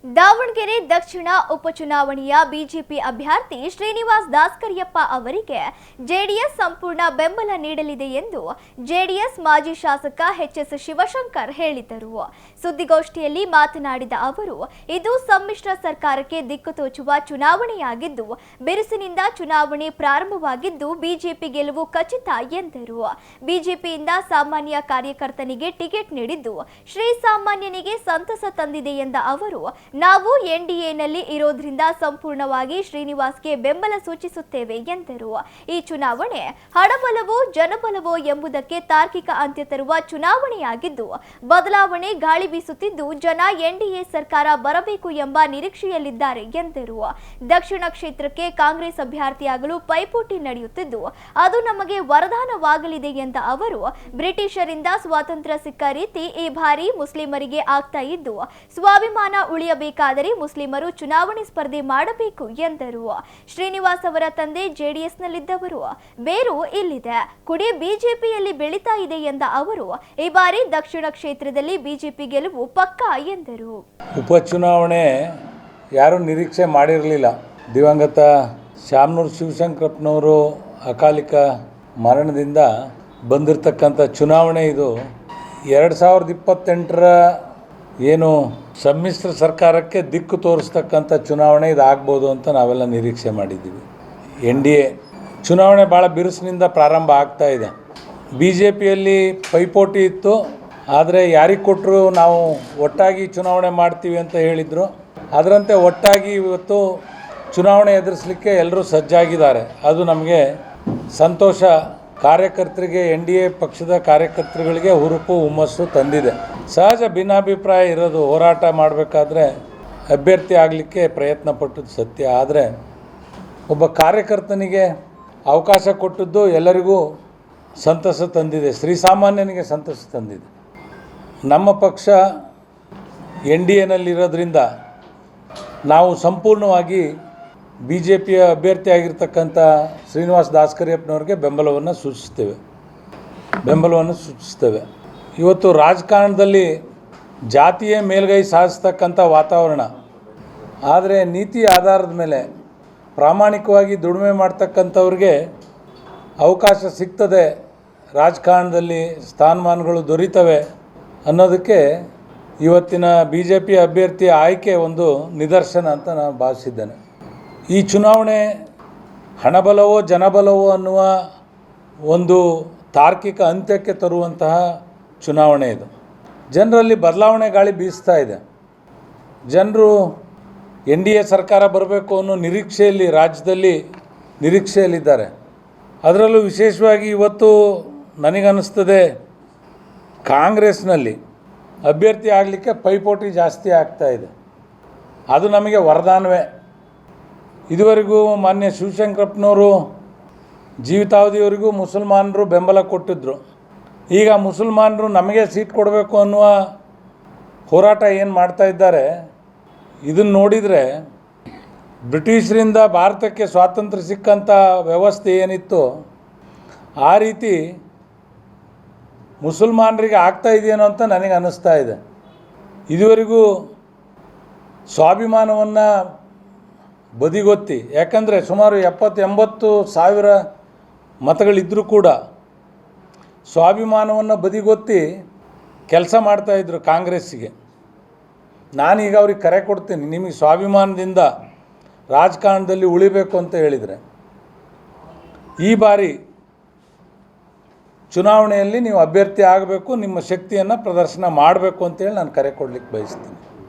ದಾವಣಗೆರೆ ದಕ್ಷಿಣ ಉಪಚುನಾವಣೆಯ ಬಿಜೆಪಿ ಅಭ್ಯರ್ಥಿ ಶ್ರೀನಿವಾಸ್ ದಾಸ್ಕರಿಯಪ್ಪ ಅವರಿಗೆ ಜೆಡಿಎಸ್ ಸಂಪೂರ್ಣ ಬೆಂಬಲ ನೀಡಲಿದೆ ಎಂದು ಜೆಡಿಎಸ್ ಮಾಜಿ ಶಾಸಕ ಎಚ್.ಎಸ್. ಶಿವಶಂಕರ್ ಹೇಳಿದರು. ಸುದ್ದಿಗೋಷ್ಠಿಯಲ್ಲಿ ಮಾತನಾಡಿದ ಅವರು, ಇದು ಸಮ್ಮಿಶ್ರ ಸರ್ಕಾರಕ್ಕೆ ದಿಕ್ಕು ತೋಚುವ ಚುನಾವಣೆಯಾಗಿದ್ದು, ಬಿರುಸಿನಿಂದ ಚುನಾವಣೆ ಪ್ರಾರಂಭವಾಗಿದ್ದು ಬಿಜೆಪಿ ಗೆಲುವು ಖಚಿತ ಎಂದರು. ಬಿಜೆಪಿಯಿಂದ ಸಾಮಾನ್ಯ ಕಾರ್ಯಕರ್ತನಿಗೆ ಟಿಕೆಟ್ ನೀಡಿದ್ದು ಶ್ರೀಸಾಮಾನ್ಯನಿಗೆ ಸಂತಸ ತಂದಿದೆ ಎಂದ ಅವರು, ನಾವು ಎನ್ಡಿಎನಲ್ಲಿ ಇರೋದ್ರಿಂದ ಸಂಪೂರ್ಣವಾಗಿ ಶ್ರೀನಿವಾಸ್ಗೆ ಬೆಂಬಲ ಸೂಚಿಸುತ್ತೇವೆ ಎಂದರು. ಈ ಚುನಾವಣೆ ಹಣಬಲವೋ ಜನಬಲವೋ ಎಂಬುದಕ್ಕೆ ತಾರ್ಕಿಕ ಅಂತ್ಯ ತರುವ ಚುನಾವಣೆಯಾಗಿದ್ದು, ಬದಲಾವಣೆ ಗಾಳಿ ಬೀಸುತ್ತಿದ್ದು ಜನ ಎನ್ಡಿಎ ಸರ್ಕಾರ ಬರಬೇಕು ಎಂಬ ನಿರೀಕ್ಷೆಯಲ್ಲಿದ್ದಾರೆ ಎಂದರು. ದಕ್ಷಿಣ ಕ್ಷೇತ್ರಕ್ಕೆ ಕಾಂಗ್ರೆಸ್ ಅಭ್ಯರ್ಥಿಯಾಗಲು ಪೈಪೋಟಿ ನಡೆಯುತ್ತಿದ್ದು, ಅದು ನಮಗೆ ವರದಾನವಾಗಲಿದೆ ಎಂದ ಅವರು, ಬ್ರಿಟಿಷರಿಂದ ಸ್ವಾತಂತ್ರ್ಯ ಸಿಕ್ಕ ರೀತಿ ಈ ಬಾರಿ ಮುಸ್ಲಿಮರಿಗೆ ಆಗ್ತಾ ಇದ್ದು, ಸ್ವಾಭಿಮಾನ ಉಳಿಯಬೇಕಾದರೆ ಮುಸ್ಲಿಮರು ಚುನಾವಣೆ ಸ್ಪರ್ಧೆ ಮಾಡಬೇಕು ಎಂದರು. ಶ್ರೀನಿವಾಸ್ ಅವರ ತಂದೆ ಜೆಡಿಎಸ್ನಲ್ಲಿದ್ದವರು, ಬೇರು ಇಲ್ಲಿದೆ, ಕುಡಿ ಬಿಜೆಪಿಯಲ್ಲಿ ಬೆಳೀತಾ ಇದೆ ಎಂದ ಅವರು, ಈ ಬಾರಿ ದಕ್ಷಿಣ ಕ್ಷೇತ್ರದಲ್ಲಿ ಬಿಜೆಪಿ ಗೆಲುವು ಪಕ್ಕಾ ಎಂದರು. ಉಪಚುನಾವಣೆ ಯಾರೂ ನಿರೀಕ್ಷೆ ಮಾಡಿರಲಿಲ್ಲ. ದಿವಂಗತ ಶಾಮನೂರು ಶಿವಶಂಕರಪ್ಪನವರು ಅಕಾಲಿಕ ಮರಣದಿಂದ ಬಂದಿರತಕ್ಕಂಥ ಚುನಾವಣೆ ಇದು. 2028ರ ಏನು ಸಮ್ಮಿಶ್ರ ಸರ್ಕಾರಕ್ಕೆ ದಿಕ್ಕು ತೋರಿಸ್ತಕ್ಕಂಥ ಚುನಾವಣೆ ಇದಾಗ್ಬೋದು ಅಂತ ನಾವೆಲ್ಲ ನಿರೀಕ್ಷೆ ಮಾಡಿದ್ದೀವಿ. NDA ಚುನಾವಣೆ ಭಾಳ ಬಿರುಸಿನಿಂದ ಪ್ರಾರಂಭ ಆಗ್ತಾ ಇದೆ. BJPಯಲ್ಲಿ ಪೈಪೋಟಿ ಇತ್ತು, ಆದರೆ ಯಾರಿಗೆ ಕೊಟ್ಟರು ನಾವು ಒಟ್ಟಾಗಿ ಚುನಾವಣೆ ಮಾಡ್ತೀವಿ ಅಂತ ಹೇಳಿದರು. ಅದರಂತೆ ಒಟ್ಟಾಗಿ ಇವತ್ತು ಚುನಾವಣೆ ಎದುರಿಸಲಿಕ್ಕೆ ಎಲ್ಲರೂ ಸಜ್ಜಾಗಿದ್ದಾರೆ. ಅದು ನಮಗೆ ಸಂತೋಷ. ಕಾರ್ಯಕರ್ತರಿಗೆ NDA ಪಕ್ಷದ ಕಾರ್ಯಕರ್ತರುಗಳಿಗೆ ಹುರುಪು ಹುಮ್ಮಸ್ಸು ತಂದಿದೆ. ಸಹಜ ಭಿನ್ನಾಭಿಪ್ರಾಯ ಇರೋದು, ಹೋರಾಟ ಮಾಡಬೇಕಾದ್ರೆ ಅಭ್ಯರ್ಥಿ ಆಗಲಿಕ್ಕೆ ಪ್ರಯತ್ನ ಪಟ್ಟದ್ದು ಸತ್ಯ. ಆದರೆ ಒಬ್ಬ ಕಾರ್ಯಕರ್ತನಿಗೆ ಅವಕಾಶ ಕೊಟ್ಟದ್ದು ಎಲ್ಲರಿಗೂ ಸಂತಸ ತಂದಿದೆ, ಶ್ರೀಸಾಮಾನ್ಯನಿಗೆ ಸಂತಸ ತಂದಿದೆ. ನಮ್ಮ ಪಕ್ಷ NDAನಲ್ಲಿರೋದ್ರಿಂದ ನಾವು ಸಂಪೂರ್ಣವಾಗಿ BJPಯ ಅಭ್ಯರ್ಥಿಯಾಗಿರ್ತಕ್ಕಂಥ ಶ್ರೀನಿವಾಸ್ ದಾಸ್ಕರಿಯಪ್ಪನವ್ರಿಗೆ ಬೆಂಬಲವನ್ನು ಸೂಚಿಸ್ತೇವೆ. ಇವತ್ತು ರಾಜಕಾರಣದಲ್ಲಿ ಜಾತಿಯೇ ಮೇಲ್ಗೈ ಸಾಧಿಸ್ತಕ್ಕಂಥ ವಾತಾವರಣ. ಆದರೆ ನೀತಿ ಆಧಾರದ ಮೇಲೆ ಪ್ರಾಮಾಣಿಕವಾಗಿ ದುಡಿಮೆ ಮಾಡ್ತಕ್ಕಂಥವ್ರಿಗೆ ಅವಕಾಶ ಸಿಗ್ತದೆ, ರಾಜಕಾರಣದಲ್ಲಿ ಸ್ಥಾನಮಾನಗಳು ದೊರೀತವೆ ಅನ್ನೋದಕ್ಕೆ ಇವತ್ತಿನ BJP ಅಭ್ಯರ್ಥಿಯ ಆಯ್ಕೆ ಒಂದು ನಿದರ್ಶನ ಅಂತ ನಾನು ಭಾವಿಸಿದ್ದೇನೆ. ಈ ಚುನಾವಣೆ ಹಣಬಲವೋ ಜನಬಲವೋ ಅನ್ನುವ ಒಂದು ತಾರ್ಕಿಕ ಅಂತ್ಯಕ್ಕೆ ತರುವಂತಹ ಚುನಾವಣೆ ಇದು. ಜನರಲ್ಲಿ ಬದಲಾವಣೆ ಗಾಳಿ ಬೀಸ್ತಾ ಇದೆ. ಜನರು NDA ಸರ್ಕಾರ ಬರಬೇಕು ಅನ್ನೋ ನಿರೀಕ್ಷೆಯಲ್ಲಿ ರಾಜ್ಯದಲ್ಲಿ ನಿರೀಕ್ಷೆಯಲ್ಲಿದ್ದಾರೆ. ಅದರಲ್ಲೂ ವಿಶೇಷವಾಗಿ ಇವತ್ತು ನನಗನ್ನಿಸ್ತದೆ ಕಾಂಗ್ರೆಸ್ನಲ್ಲಿ ಅಭ್ಯರ್ಥಿ ಆಗಲಿಕ್ಕೆ ಪೈಪೋಟಿ ಜಾಸ್ತಿ ಆಗ್ತಾ ಇದೆ. ಅದು ನಮಗೆ ವರದಾನವೇ. ಇದುವರೆಗೂ ಮಾನ್ಯ ಶಿವಶಂಕರಪ್ಪನವರು ಜೀವಿತಾವಧಿಯವರೆಗೂ ಮುಸಲ್ಮಾನರು ಬೆಂಬಲ ಕೊಟ್ಟಿದ್ದರು. ಈಗ ಮುಸಲ್ಮಾನರು ನಮಗೆ ಸೀಟ್ ಕೊಡಬೇಕು ಅನ್ನುವ ಹೋರಾಟ ಏನು ಮಾಡ್ತಾ ಇದ್ದಾರೆ, ಇದನ್ನು ನೋಡಿದರೆ ಬ್ರಿಟಿಷರಿಂದ ಭಾರತಕ್ಕೆ ಸ್ವಾತಂತ್ರ್ಯ ಸಿಕ್ಕಂಥ ವ್ಯವಸ್ಥೆ ಏನಿತ್ತು ಆ ರೀತಿ ಮುಸಲ್ಮಾನರಿಗೆ ಆಗ್ತಾ ಇದೆಯೇನೋ ಅಂತ ನನಗೆ ಅನ್ನಿಸ್ತಾ ಇದೆ. ಇದುವರೆಗೂ ಸ್ವಾಭಿಮಾನವನ್ನು ಬದಿಗೊತ್ತಿ, ಯಾಕಂದರೆ ಸುಮಾರು 70-80 ಸಾವಿರ ಮತಗಳಿದ್ದರೂ ಕೂಡ ಸ್ವಾಭಿಮಾನವನ್ನು ಬದಿಗೊತ್ತಿ ಕೆಲಸ ಮಾಡ್ತಾಯಿದ್ರು ಕಾಂಗ್ರೆಸ್ಸಿಗೆ. ನಾನೀಗ ಅವ್ರಿಗೆ ಕರೆ ಕೊಡ್ತೀನಿ, ನಿಮಗೆ ಸ್ವಾಭಿಮಾನದಿಂದ ರಾಜಕಾರಣದಲ್ಲಿ ಉಳಿಬೇಕು ಅಂತ ಹೇಳಿದರೆ ಈ ಬಾರಿ ಚುನಾವಣೆಯಲ್ಲಿ ನೀವು ಅಭ್ಯರ್ಥಿ ಆಗಬೇಕು, ನಿಮ್ಮ ಶಕ್ತಿಯನ್ನು ಪ್ರದರ್ಶನ ಮಾಡಬೇಕು ಅಂತೇಳಿ ನಾನು ಕರೆ ಕೊಡಲಿಕ್ಕೆ ಬಯಸ್ತೀನಿ.